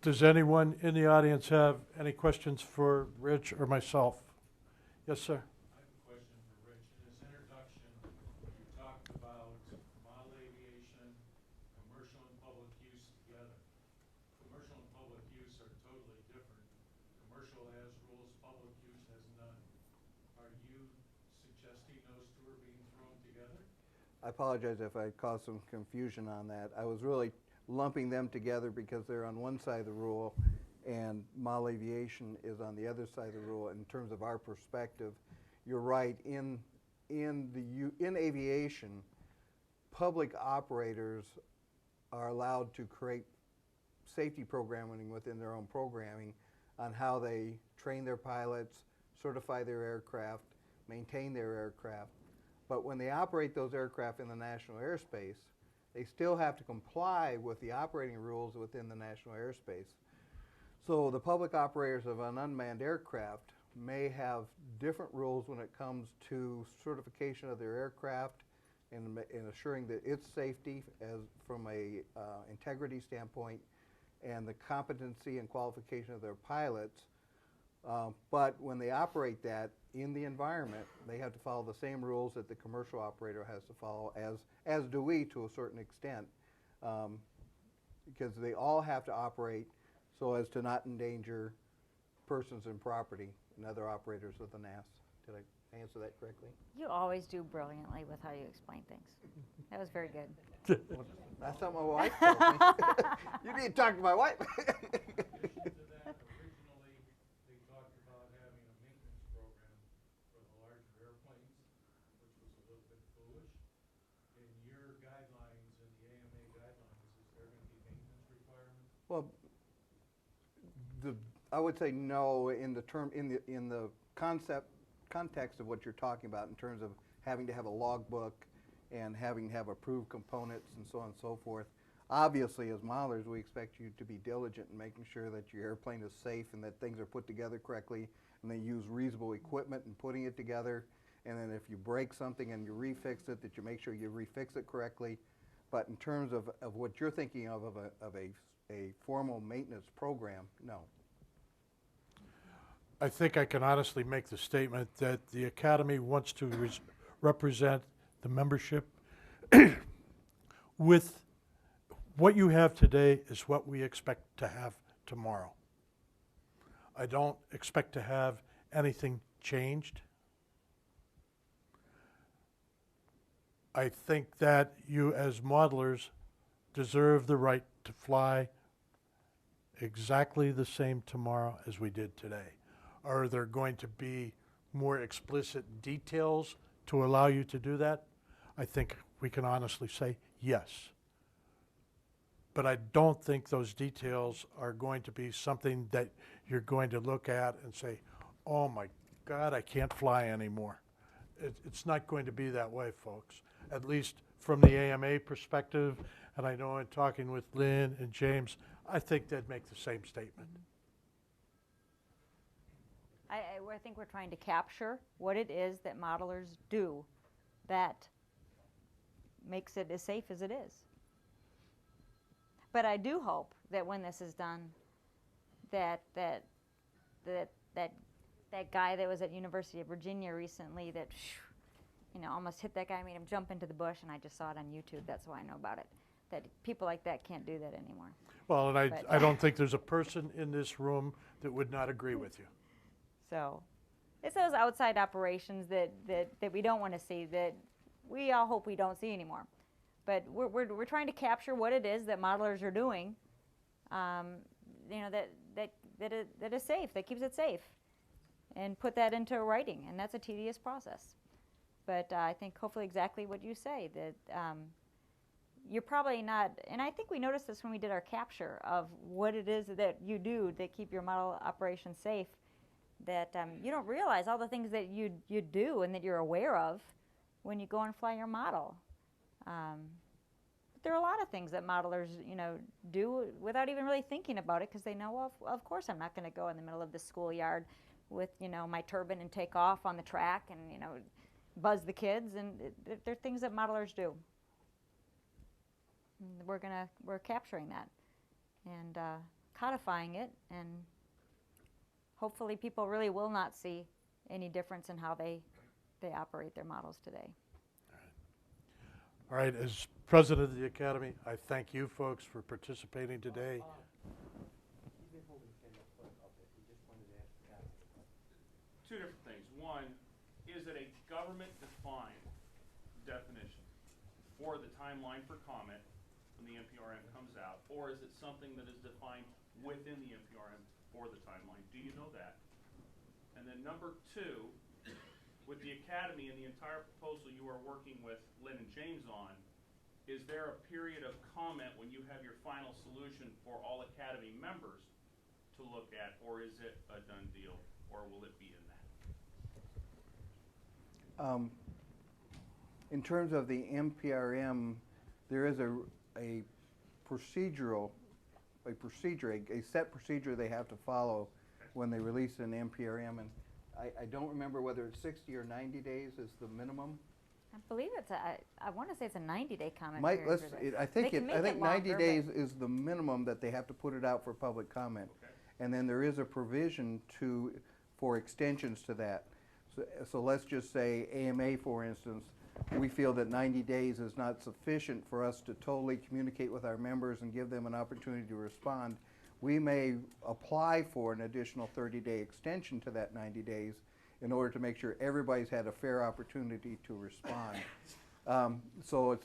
Does anyone in the audience have any questions for Rich or myself? Yes, sir. I have a question for Rich. In his introduction, you talked about model aviation, commercial and public use together. Commercial and public use are totally different. Commercial has rules, public use has none. Are you suggesting those two are being thrown together? I apologize if I caused some confusion on that. I was really lumping them together because they're on one side of the rule and model aviation is on the other side of the rule. In terms of our perspective, you're right. In aviation, public operators are allowed to create safety programming within their own programming on how they train their pilots, certify their aircraft, maintain their aircraft. But when they operate those aircraft in the national airspace, they still have to comply with the operating rules within the national airspace. So the public operators of an unmanned aircraft may have different rules when it comes to certification of their aircraft and assuring that its safety as from a integrity standpoint and the competency and qualification of their pilots. But when they operate that in the environment, they have to follow the same rules that the commercial operator has to follow, as do we to a certain extent, because they all have to operate so as to not endanger persons and property and other operators of the NAS. Did I answer that correctly? You always do brilliantly with how you explain things. That was very good. Well, that's what my wife told me. You need to talk to my wife. Originally, they talked about having a maintenance program for the larger airplanes, which was a little bit foolish. In your guidelines, in the AMA guidelines, is there going to be maintenance requirements? Well, I would say no in the context of what you're talking about in terms of having to have a logbook and having to have approved components and so on and so forth. Obviously, as modelers, we expect you to be diligent in making sure that your airplane is safe and that things are put together correctly and they use reasonable equipment in putting it together. And then if you break something and you refix it, that you make sure you refix it correctly. But in terms of what you're thinking of a formal maintenance program, no. I think I can honestly make the statement that the Academy wants to represent the membership with what you have today is what we expect to have tomorrow. I don't expect to have anything changed. I think that you as modelers deserve the right to fly exactly the same tomorrow as we did today. Are there going to be more explicit details to allow you to do that? I think we can honestly say yes. But I don't think those details are going to be something that you're going to look at and say, oh my God, I can't fly anymore. It's not going to be that way, folks. At least from the AMA perspective, and I know in talking with Lynn and James, I think they'd make the same statement. I think we're trying to capture what it is that modelers do that makes it as safe as it is. But I do hope that when this is done, that guy that was at University of Virginia recently that almost hit that guy, made him jump into the bush, and I just saw it on YouTube. That's why I know about it. That people like that can't do that anymore. Well, and I don't think there's a person in this room that would not agree with you. So it's those outside operations that we don't want to see, that we all hope we don't see anymore. But we're trying to capture what it is that modelers are doing, that is safe, that keeps it safe, and put that into writing. And that's a tedious process. But I think hopefully exactly what you say, that you're probably not, and I think we noticed this when we did our capture of what it is that you do that keep your model operation safe, that you don't realize all the things that you do and that you're aware of when you go and fly your model. But there are a lot of things that modelers, do without even really thinking about it, because they know, well, of course I'm not going to go in the middle of the schoolyard with, my turbine and take off on the track and, buzz the kids. And they're things that modelers do. And we're capturing that. And codifying it, and hopefully people really will not see any difference in how they operate their models today. All right, as president of the Academy, I thank you folks for participating today. Two different things. One, is it a government-defined definition for the timeline for comment when the NPRM comes out, or is it something that is defined within the NPRM for the timeline? Do you know that? And then number two, with the Academy and the entire proposal you are working with Lynn and James on, is there a period of comment when you have your final solution for all Academy members to look at, or is it a done deal, or will it be in that? In terms of the MPRM, there is a set procedure they have to follow when they release an MPRM, and I don't remember whether it's 60 or 90 days is the minimum. I believe it's I want to say it's a 90-day comment Might, period. let's, for this. I think They can make I think it 90 longer, days but- is the minimum that they have to put it out for public comment. Okay. And then there is a provision for extensions to that. So let's just say AMA, for instance, we feel that 90 days is not sufficient for us to totally communicate with our members and give them an opportunity to respond. We may apply for an additional 30-day extension to that 90 days in order to make sure everybody's had a fair opportunity to respond. So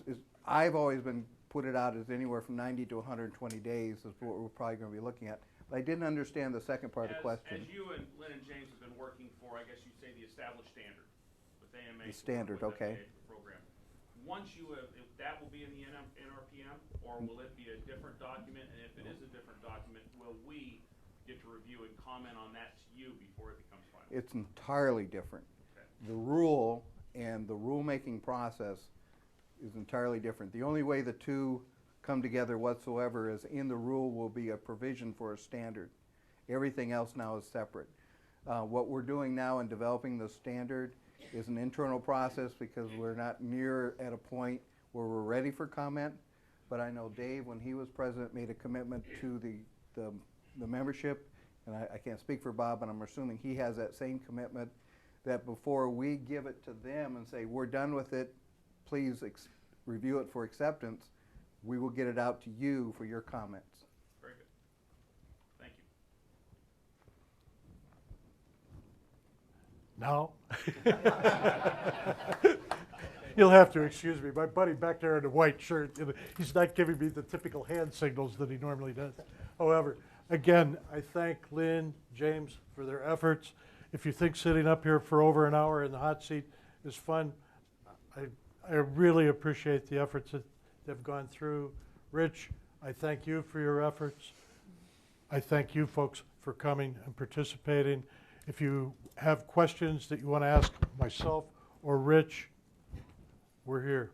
I've always been put it out as anywhere from 90 to 120 days is what we're probably going to be looking at. But I didn't understand the second part of the question. As you and Lynn and James have been working for, I guess you'd say, the established standard with AMA. The standard, with okay. FAA for the program. Once you have, if that will be in the NRPM, or will it be a different document? And if it is a different document, will we get to review and comment on that to you before it becomes final? It's entirely different. Okay. The rule and the rulemaking process is entirely different. The only way the two come together whatsoever is in the rule will be a provision for a standard. Everything else now is separate. What we're doing now in developing the standard is an internal process because we're not near at a point where we're ready for comment. But I know Dave, when he was president, made a commitment to the membership, and I can't speak for Bob, but I'm assuming he has that same commitment, that before we give it to them and say, we're done with it, please review it for acceptance, we will get it out to you for your comments. Very good. Thank you. Now, you'll have to excuse me. My buddy back there in the white shirt, he's not giving me the typical hand signals that he normally does. However, again, I thank Lynn, James for their efforts. If you think sitting up here for over an hour in the hot seat is fun, I really appreciate the efforts that they've gone through. Rich, I thank you for your efforts. I thank you folks for coming and participating. If you have questions that you want to ask myself or Rich, we're here.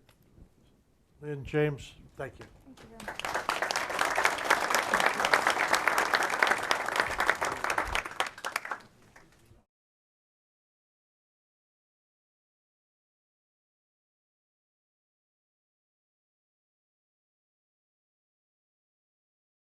Lynn, James, thank you. Thank you.